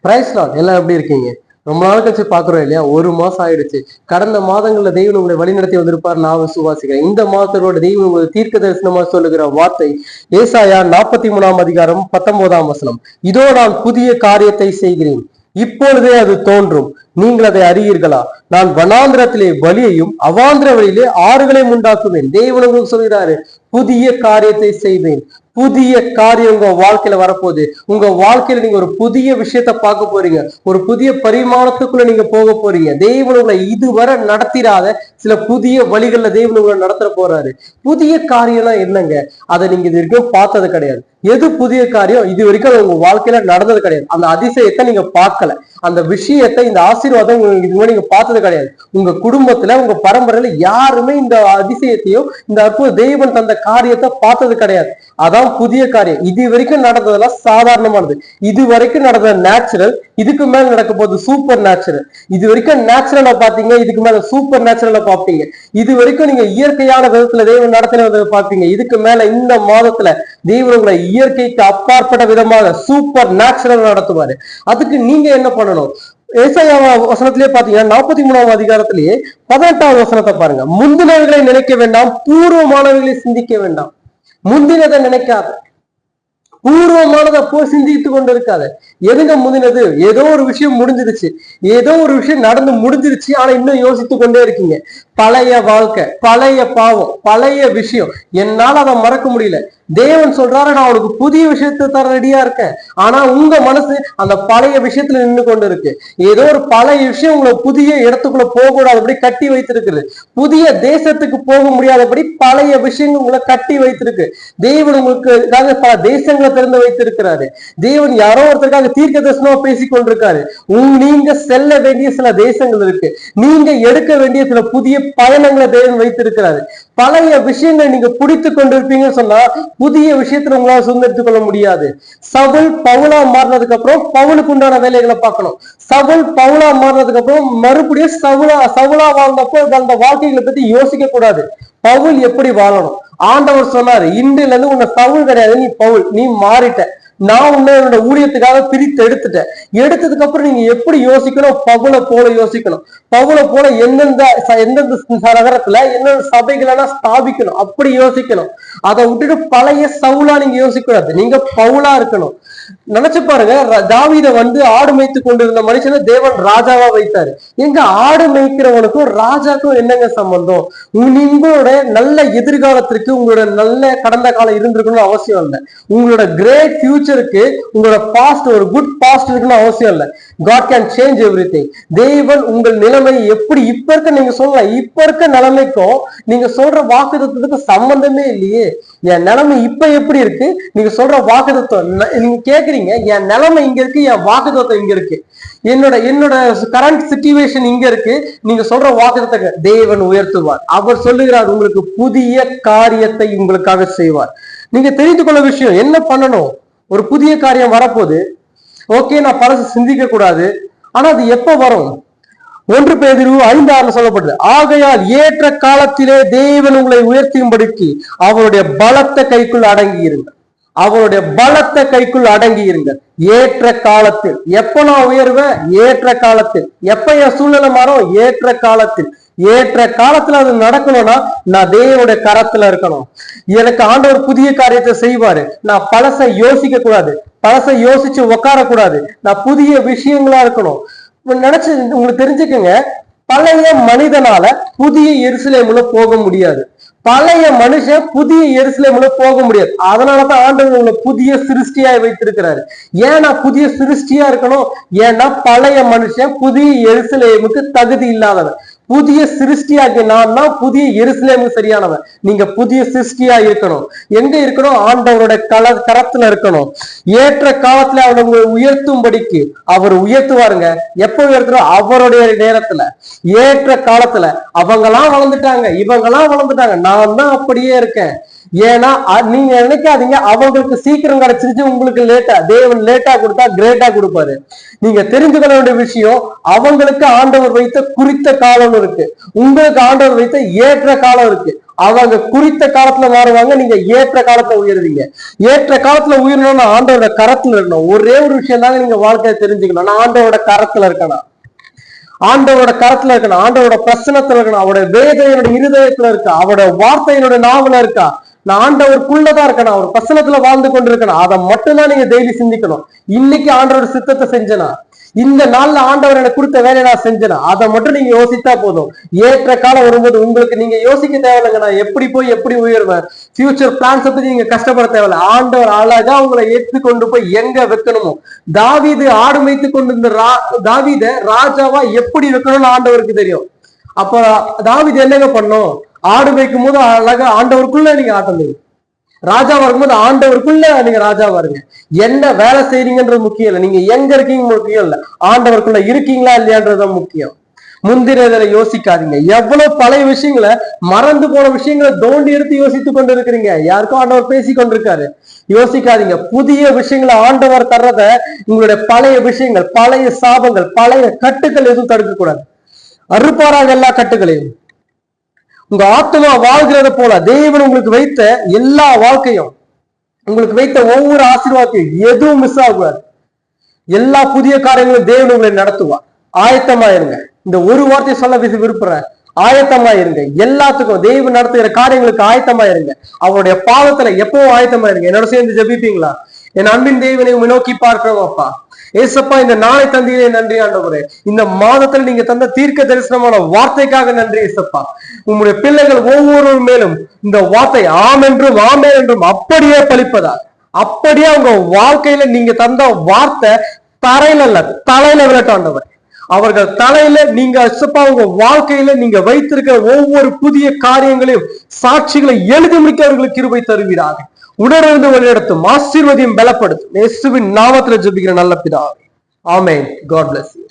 Price Lord. எல்லாம் எப்படி இருக்கீங்க? ரொம்ப நாள் கழிச்சு பாக்குறோம் இல்லையா? ஒரு மாசம் ஆயிடுச்சு. கடந்த மாதங்கள்ல தெய்வம் உங்களை வழிநடத்தி வந்திருப்பார். நான் விசுவாசிக்கிறேன். இந்த மாதத்தோட தெய்வம் உங்களுக்கு தீர்க்க தரிசனமா சொல்லுகிற வார்த்தை ஏசாயா 43:19. இதோ நான் புதிய காரியத்தை செய்கிறேன், இப்பொழுதே அது தோன்றும், நீங்கள் அதை அறியீர்களா? நான் வனாந்திரத்திலே வழியையும் அவாந்திர வழியிலே ஆறுகளையும் உண்டாக்குவேன். தேவன் உங்களுக்கு சொல்கிறாரு, புதிய காரியத்தை செய்வேன். புதிய காரியம் உங்க வாழ்க்கையில வரப்போகுது. உங்க வாழ்க்கையில நீங்க ஒரு புதிய விஷயத்த பார்க்க போறீங்க. ஒரு புதிய பரிமாணத்துக்குள்ள நீங்க போக போறீங்க. தேவன் உங்களை இதுவரை நடத்திடாத சில புதிய வழிகள்ல தேவன் உங்களை நடத்த போறாரு. புதிய காரியம்னா என்னங்க? அதை நீங்க இது வரைக்கும் பார்த்தது கிடையாது. எது புதிய காரியம்? இது வரைக்கும் உங்க வாழ்க்கையில நடந்தது கிடையாது. அந்த அதிசயத்தை நீங்க பார்க்கல. அந்த விஷயத்தை, இந்த ஆசீர்வாதம் இது நீங்க பார்த்தது கிடையாது. உங்க குடும்பத்துல, உங்க பரம்பரையில யாருமே இந்த அதிசயத்தையோ இந்த அற்புத தெய்வன் தந்த காரியத்தை பார்த்தது கிடையாது. அதான் புதிய காரியம். இது வரைக்கும் நடந்ததெல்லாம் சாதாரணமானது. இது வரைக்கும் நடந்த நேச்சுரல், இதுக்கு மேல நடக்க போகுது சூப்பர் நேச்சுரல். இது வரைக்கும் நேச்சுரலா பாத்தீங்க, இதுக்கு மேல சூப்பர் நேச்சுரலா பார்ப்பீங்க. இது வரைக்கும் நீங்க இயற்கையான விதத்துல தெய்வம் நடத்தினதை பார்ப்பீங்க. இதுக்கு மேல இந்த மாதத்துல தெய்வம் உங்களை இயற்கைக்கு அப்பாற்பட்ட விதமாக சூப்பர் நேச்சுரல் நடத்துவாரு. அதுக்கு நீங்க என்ன பண்ணணும்? ஏசாயா வசனத்திலே பாத்தீங்கன்னா 43 18 வசனத்தை பாருங்க. முந்தினவர்களை நினைக்க வேண்டாம், பூர்வமானவர்களை சிந்திக்க வேண்டாம். முந்தினதை நினைக்காத, பூர்வமானதை போய் சிந்தித்து கொண்டு இருக்காத. எதுங்க முந்தினது? ஏதோ ஒரு விஷயம் முடிஞ்சிருச்சு, ஏதோ ஒரு விஷயம் நடந்து முடிஞ்சிருச்சு, ஆனா இன்னும் யோசித்து கொண்டே இருக்கீங்க. பழைய வாழ்க்கை, பழைய பாவம், பழைய விஷயம், என்னால அதை மறக்க முடியல. தேவன் சொல்றாரு, நான் உனக்கு புதிய விஷயத்தை தர ரெடியா இருக்கேன். ஆனா உங்க மனசு அந்த பழைய விஷயத்துல நின்று கொண்டு இருக்கு. ஏதோ ஒரு பழைய விஷயம் உங்களை புதிய இடத்துக்குள்ள போக கூடாதபடி கட்டி வைத்திருக்குது. புதிய தேசத்துக்கு போக முடியாதபடி பழைய விஷயங்கள் உங்களை கட்டி வைத்திருக்கு. தேவன் உங்களுக்கு பல தேசங்களை திறந்து வைத்திருக்கிறாரு. தேவன் யாரோ ஒருத்தருக்காக தீர்க்க தரிசனமா பேசிக் கொண்டிருக்காரு. நீங்க செல்ல வேண்டிய சில தேசங்கள் இருக்கு. நீங்க எடுக்க வேண்டிய சில புதிய பயணங்களை தேவன் வைத்திருக்கிறாரு. பழைய விஷயங்களை நீங்க பிடித்து கொண்டிருப்பீங்கன்னு சொன்னா புதிய விஷயத்துல உங்களால சுதந்திரித்துக் கொள்ள முடியாது. சவுல் பவுலா மாறினதுக்கு அப்புறம் பவுலுக்கு உண்டான வேலைகளை பார்க்கணும். சவுல் பவுலா மாறினதுக்கு அப்புறம் மறுபடியும் சவுலா வாழ்ந்தப்போ அந்த வாழ்க்கைகளை பத்தி யோசிக்க கூடாது. பவுல் எப்படி வாழணும்? ஆண்டவர் சொன்னாரு, இன்றில இருந்து உன்னை சவுல் கிடையாது, நீ பவுல், நீ மாறிட்ட. நான் உன்னை என்னோட ஊழியத்துக்காக பிரித்து எடுத்ததுக்கு அப்புறம் நீங்க எப்படி யோசிக்கணும்? பவுலை போல யோசிக்கணும். பவுலை போல எந்தெந்த நகரத்துல எந்தெந்த சபைகளெல்லாம் ஸ்தாபிக்கணும், அப்படி யோசிக்கணும். அதை விட்டுட்டு பழைய சவுலா நீங்க யோசிக்கூடாது. நீங்க பவுலா இருக்கணும். நினைச்சு பாருங்க, தாவீதை ஆடு மேய்த்து கொண்டிருந்த மனுஷனை தேவன் ராஜாவா வைத்தாரு. எங்க ஆடு மேய்க்கிறவனுக்கும் ராஜாக்கும் என்னங்க சம்பந்தம்? உங்களோட நல்ல எதிர்காலத்திற்கு உங்களோட நல்ல கடந்த காலம் இருந்திருக்கணும்னு அவசியம் இல்லை. உங்களோட கிரேட் ஃபியூச்சருக்கு உங்களோட பாஸ்ட், ஒரு குட் பாஸ்ட் இருக்குன்னு அவசியம் இல்லை. God can change everything. தேவன் உங்கள் நிலைமை எப்படி இப்ப இருக்க நீங்க சொல்லலாம். இப்ப இருக்க நிலைமைக்கும் நீங்க சொல்ற வாக்குத்தத்துக்கு சம்பந்தமே இல்லையே. என் நிலைமை இப்ப எப்படி இருக்கு, நீங்க சொல்ற வாக்குத்தம் நீங்க கேக்குறீங்க. என் நிலைமை இங்க இருக்கு, என் வாக்குத்தம் இங்க இருக்கு. என்னோட கரண்ட் சிச்சுவேஷன் இங்க இருக்கு. நீங்க சொல்ற வாக்குத்தத்தை தேவன் உயர்த்துவார். அவர் சொல்லுகிறார், உங்களுக்கு புதிய காரியத்தை உங்களுக்காக செய்வார். நீங்க தெரிந்து கொள்ள விஷயம் என்ன பண்ணணும்? ஒரு புதிய காரியம் வரப்போகுது. ஓகே, நான் பழசு சிந்திக்க கூடாது. ஆனா அது எப்ப வரும்? 1 பேதுரு 5:6 சொல்லப்பட்டது, ஆகையால் ஏற்ற காலத்திலே தேவன் உங்களை உயர்த்தியும்படிக்கு அவருடைய பலத்த கைக்குள் அடங்கியிருங்க. அவருடைய பலத்த கைக்குள் அடங்கியிருங்க. ஏற்ற காலத்தில். எப்ப நான் உயர்வேன்? ஏற்ற காலத்தில். எப்ப என் சூழ்நிலை மாறும்? ஏற்ற காலத்தில். ஏற்ற காலத்துல அது நடக்கணும்னா நான் தேவனுடைய கரத்துல இருக்கணும். எனக்கு ஆண்டவர் புதிய காரியத்தை செய்வாரு. நான் பழசை யோசிக்க கூடாது, பழசை யோசிச்சு உட்காரக்கூடாது. நான் புதிய விஷயங்களா இருக்கணும். நினைச்சு உங்களுக்கு தெரிஞ்சுக்கங்க, பழைய மனிதனால புதிய எருசலேமுல போக முடியாது. பழைய மனுஷன் புதிய எருசலேமுல போக முடியாது. அதனாலதான் ஆண்டவர் உங்களை புதிய சிருஷ்டியாய் வைத்திருக்கிறாரு. ஏன்னா புதிய சிருஷ்டியா இருக்கணும். ஏன்னா பழைய மனுஷன் புதிய எருசலேமுக்கு தகுதி இல்லாதவன். புதிய சிருஷ்டியாகி நான் தான் புதிய எருசலேமு சரியானவன். நீங்க புதிய சிருஷ்டியா இருக்கணும். எங்க இருக்கணும்? ஆண்டவருடைய கரத்துல இருக்கணும். ஏற்ற காலத்துல அவனை உயர்த்தும்படிக்கு அவர் உயர்த்துவாருங்க. எப்ப உயர்த்துறோம்? அவருடைய நேரத்துல, ஏற்ற காலத்துல. அவங்கெல்லாம் வளர்ந்துட்டாங்க, இவங்கெல்லாம் வளர்ந்துட்டாங்க, நான் தான் அப்படியே இருக்கேன். ஏன்னா நீங்க நினைக்காதீங்க அவங்களுக்கு சீக்கிரம் கிடைச்சிருச்சு, உங்களுக்கு லேட்டா. தேவன் லேட்டா கொடுத்தா கிரேட்டா கொடுப்பாரு. நீங்க தெரிந்து கொள்ள வேண்டிய விஷயம், அவங்களுக்கு ஆண்டவர் வைத்த குறித்த காலம் இருக்கு, உங்களுக்கு ஆண்டவர் வைத்த ஏற்ற காலம் இருக்கு. அவங்க குறித்த காலத்துல மாறுவாங்க, நீங்க ஏற்ற காலத்துல உயருவீங்க. ஏற்ற காலத்துல உயரணும்னா ஆண்டவரோட கரத்துல இருக்கணும். ஒரே ஒரு விஷயம் தாங்க நீங்க வாழ்க்கையை தெரிஞ்சுக்கணும், நான் ஆண்டவரோட கரத்துல இருக்கணும், ஆண்டவரோட கரத்துல இருக்கணும், ஆண்டவரோட பிரசனத்துல இருக்கணும், அவருடைய வேதம் என்னோட இருதயத்துல இருக்கா, அவருடைய வார்த்தை என்னோட நாவல இருக்கா, நான் ஆண்டவருக்குள்ளதான் இருக்கணும், அவர் பிரசனத்துல வாழ்ந்து கொண்டு இருக்கணும். அதை மட்டும்தான் நீங்க டெய்லி சிந்திக்கணும். இன்னைக்கு ஆண்டவரோட சித்தத்தை செஞ்சனா, இந்த நாள்ல ஆண்டவர் எனக்கு கொடுத்த வேலையை நான் செஞ்சேனா, அதை மட்டும் நீங்க யோசித்தா போதும். ஏற்ற காலம் வரும்போது உங்களுக்கு நீங்க யோசிக்க தேவையில்லைங்க, நான் எப்படி போய் எப்படி உயர்வேன், ஃபியூச்சர் பிளான்ஸ் பத்தி நீங்க கஷ்டப்பட தேவையில்லை. ஆண்டவர் அழகா உங்களை ஏற்று கொண்டு போய் எங்க வைக்கணுமோ, தாவீது ஆடு மேய்த்து கொண்டு தாவீத ராஜாவா எப்படி வைக்கணும்னு ஆண்டவருக்கு தெரியும். அப்ப தாவீது என்னங்க பண்ணும், ஆடு மேய்க்கும் போது அழகா ஆண்டவருக்குள்ள நீங்க ஆட்டம், ராஜாவா இருக்கும்போது ஆண்டவருக்குள்ள நீங்க ராஜாவா இருங்க. என்ன வேலை செய்றீங்கன்றது முக்கியம் இல்லை, நீங்க எங்க இருக்கீங்க முக்கியம் இல்லை, ஆண்டவருக்குள்ள இருக்கீங்களா இல்லையான்றது முக்கியம். முந்தினதுல யோசிக்காதீங்க. எவ்வளவு பழைய விஷயங்களை, மறந்து போன விஷயங்களை தோண்டி எடுத்து யோசித்துக் கொண்டு இருக்கிறீங்க. யாருக்கும் ஆண்டவர் பேசி கொண்டிருக்காரு, யோசிக்காதீங்க. புதிய விஷயங்களை ஆண்டவர் தர்றத உங்களுடைய பழைய விஷயங்கள், பழைய சாபங்கள், பழைய கட்டுக்கள் எதுவும் தடுக்க கூடாது. அறுப்பாராக எல்லா கட்டுகளையும். உங்க ஆத்மா வாழ்கிறத போல தேவன் உங்களுக்கு வைத்த எல்லா வாழ்க்கையும், உங்களுக்கு வைத்த ஒவ்வொரு ஆசீர்வாதத்தையும் எதுவும் மிஸ் ஆகக்கூடாது. எல்லா புதிய காரியங்களும் தேவன் உங்களை நடத்துவார். ஆயத்தமாயிருங்க. இந்த ஒரு வார்த்தையை சொல்ல விருப்புறேன், ஆயத்தமாயிருங்க. எல்லாத்துக்கும் தேவன் நடத்துகிற காரியங்களுக்கு ஆயத்தமாயிருங்க. அவருடைய பாவத்துல எப்பவும் ஆயத்தமாயிருங்க. என்னோட சேர்ந்து ஜெபிப்பீங்களா? என் அன்பின் தேவனை நோக்கி பார்க்கிறோம் அப்பா. ஏசப்பா, இந்த நாளை தந்தீரே நன்றி ஆண்டவரே. இந்த மாதத்தில் நீங்க தந்த தீர்க்க தரிசனமான வார்த்தைக்காக நன்றி ஏசப்பா. உங்களுடைய பிள்ளைகள் ஒவ்வொரு மேலும் இந்த வார்த்தை ஆம் என்றும் ஆமே என்றும் அப்படியே பலிப்பதா, அப்படியே உங்க வாழ்க்கையில நீங்க தந்த வார்த்தை தரையில இல்ல தலையில விளட்டாண்டவர். அவர்கள் தலையில நீங்க ஏசப்பா உங்க வாழ்க்கையில நீங்க வைத்திருக்கிற ஒவ்வொரு புதிய காரியங்களையும் சாட்சிகளை எழுதி முடிக்க அவர்களுக்கு கிருபை தருவீராக. உணர்ந்து வழிநடத்தும், ஆசீர்வதியும் பலப்படுத்தும். இயேசுவின் நாமத்துல ஜெபிக்கிற நல்ல பிதாவே, ஆமென். God bless you.